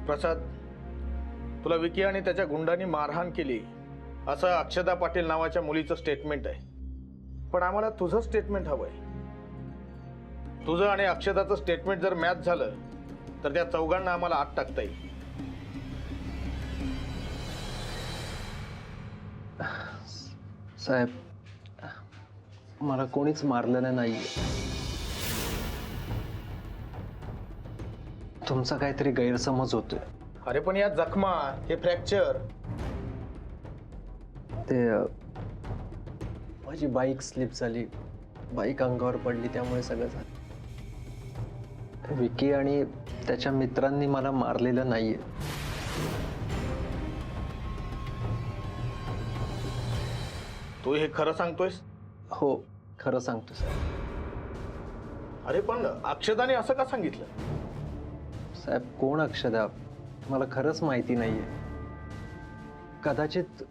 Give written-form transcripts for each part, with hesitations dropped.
प्रसाद, तुला विकी आणि त्याच्या गुंडांनी मारहाण केली असं अक्षता पाटील नावाच्या मुलीचं स्टेटमेंट आहे, पण आम्हाला तुझं स्टेटमेंट हवंय. तुझं आणि अक्षताचं स्टेटमेंट जर मॅच झालं तर त्या चौघांना आम्हाला आत टाकता येईल. साहेब, मला कोणीच मारलेलं नाही. तुमचा काहीतरी गैरसमज होतोय. अरे पण या जखमा, हे फ्रॅक्चर, ते माझी बाईक स्लिप झाली, बाईक अंगावर पडली, त्यामुळे सगळं झालं. विकी आणि त्याच्या मित्रांनी मला मारलेलं नाहीये. तू हे खरं सांगतोयस? हो, खरं सांगतो साहेब. अरे पण अक्षताने असं का सांगितलं? साहेब, कोण अक्षदा मला खरंच माहिती नाहीये. कदाचित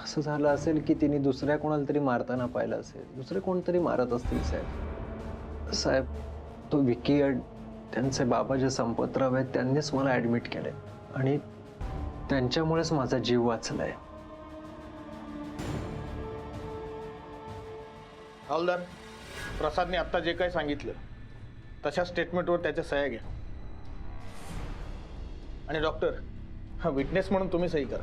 असं झालं असेल की तिने दुसऱ्या कोणाला तरी मारताना पाहिलं असेल, दुसरे कोणतरी मारत असतील. साहेब साहेब तो विकी आणि त्यांचे बाबा जे संपतराव आहेत त्यांनीच मला ऍडमिट केलंय आणि त्यांच्यामुळेच माझा जीव वाचलाय. हवालदार, प्रसादने आता जे काही सांगितलं तशा स्टेटमेंटवर त्याच्या सह्या घ्या. आणि डॉक्टर, हा विटनेस म्हणून तुम्ही सही करा.